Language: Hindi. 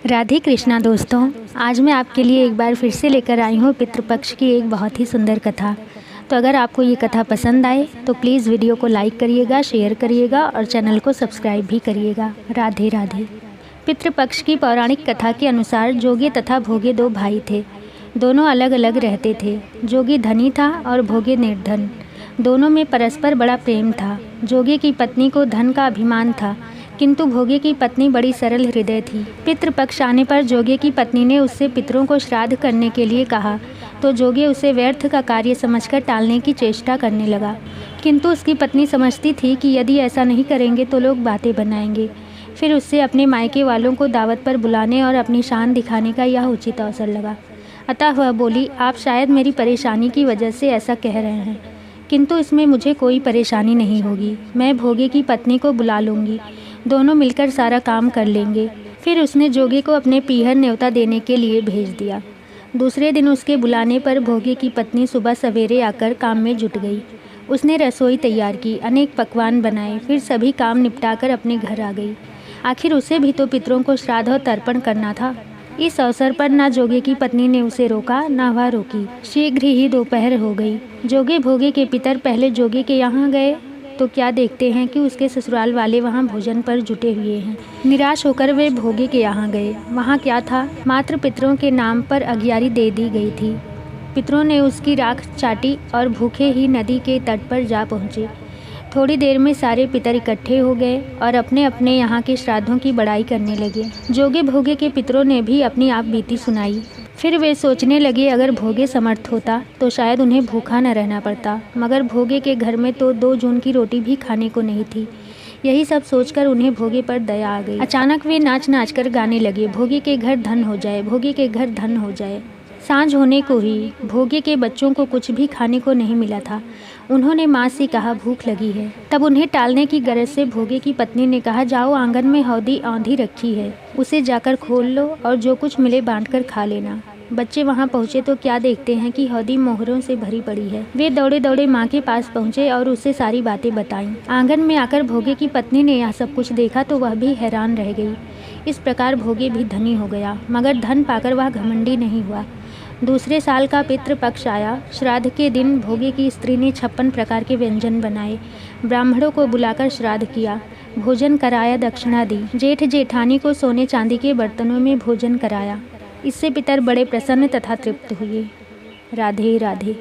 राधे कृष्णा दोस्तों, आज मैं आपके लिए एक बार फिर से लेकर आई हूँ पितृपक्ष की एक बहुत ही सुंदर कथा। तो अगर आपको ये कथा पसंद आए तो प्लीज़ वीडियो को लाइक करिएगा, शेयर करिएगा और चैनल को सब्सक्राइब भी करिएगा। राधे राधे। पितृपक्ष की पौराणिक कथा के अनुसार जोगी तथा भोगे दो भाई थे। दोनों अलग अलग रहते थे। जोगी धनी था और भोगे निर्धन। दोनों में परस्पर बड़ा प्रेम था। जोगी की पत्नी को धन का अभिमान था, किंतु भोगे की पत्नी बड़ी सरल हृदय थी। पितृपक्ष आने पर जोगे की पत्नी ने उससे पितरों को श्राद्ध करने के लिए कहा तो जोगे उसे व्यर्थ का कार्य समझकर टालने की चेष्टा करने लगा, किंतु उसकी पत्नी समझती थी कि यदि ऐसा नहीं करेंगे तो लोग बातें बनाएंगे। फिर उससे अपने मायके वालों को दावत पर बुलाने और अपनी शान दिखाने का यह उचित अवसर लगा। अतः वह बोली, आप शायद मेरी परेशानी की वजह से ऐसा कह रहे हैं, किंतु इसमें मुझे कोई परेशानी नहीं होगी। मैं भोगे की पत्नी को बुला लूँगी, दोनों मिलकर सारा काम कर लेंगे। फिर उसने जोगे को अपने पीहर न्योता देने के लिए भेज दिया। दूसरे दिन उसके बुलाने पर भोगे की पत्नी सुबह सवेरे आकर काम में जुट गई। उसने रसोई तैयार की, अनेक पकवान बनाए, फिर सभी काम निपटाकर अपने घर आ गई। आखिर उसे भी तो पितरों को श्राद्ध और तर्पण करना था। इस अवसर पर ना जोगे की पत्नी ने उसे रोका, ना वह रोकी। शीघ्र ही दोपहर हो गई। जोगे भोगे के पितर पहले जोगे के यहाँ गए तो क्या देखते हैं कि उसके ससुराल वाले वहाँ भोजन पर जुटे हुए हैं। निराश होकर वे भोगे के यहाँ गए। वहाँ क्या था, मात्र पितरों के नाम पर अगियारी दे दी गई थी। पितरों ने उसकी राख चाटी और भूखे ही नदी के तट पर जा पहुँचे। थोड़ी देर में सारे पितर इकट्ठे हो गए और अपने अपने यहाँ के श्राद्धों की बड़ाई करने लगे। जोगे भोगे के पितरों ने भी अपनी आप बीती सुनाई। फिर वे सोचने लगे, अगर भोगे समर्थ होता तो शायद उन्हें भूखा न रहना पड़ता, मगर भोगे के घर में तो 2 जून की रोटी भी खाने को नहीं थी। यही सब सोचकर उन्हें भोगे पर दया आ गई। अचानक वे नाच नाच कर गाने लगे, भोगे के घर धन हो जाए, भोगे के घर धन हो जाए। सांझ होने को ही भोगे के बच्चों को कुछ भी खाने को नहीं मिला था। उन्होंने माँ से कहा, भूख लगी है। तब उन्हें टालने की गरज से भोगे की पत्नी ने कहा, जाओ आंगन में हौदी औंधी रखी है, उसे जाकर खोल लो और जो कुछ मिले बांट कर खा लेना। बच्चे वहाँ पहुँचे तो क्या देखते हैं कि हौदी मोहरों से भरी पड़ी है। वे दौड़े दौड़े माँ के पास पहुँचे और उससे सारी बातें बताईं। आंगन में आकर भोगे की पत्नी ने यह सब कुछ देखा तो वह भी हैरान रह गई। इस प्रकार भोगे भी धनी हो गया, मगर धन पाकर वह घमंडी नहीं हुआ। दूसरे साल का पितृपक्ष आया। श्राद्ध के दिन भोगे की स्त्री ने 56 प्रकार के व्यंजन बनाए। ब्राह्मणों को बुलाकर श्राद्ध किया, भोजन कराया, दक्षिणा दी। जेठ जेठानी को सोने चांदी के बर्तनों में भोजन कराया। इससे पितर बड़े प्रसन्न तथा तृप्त हुए। राधे राधे।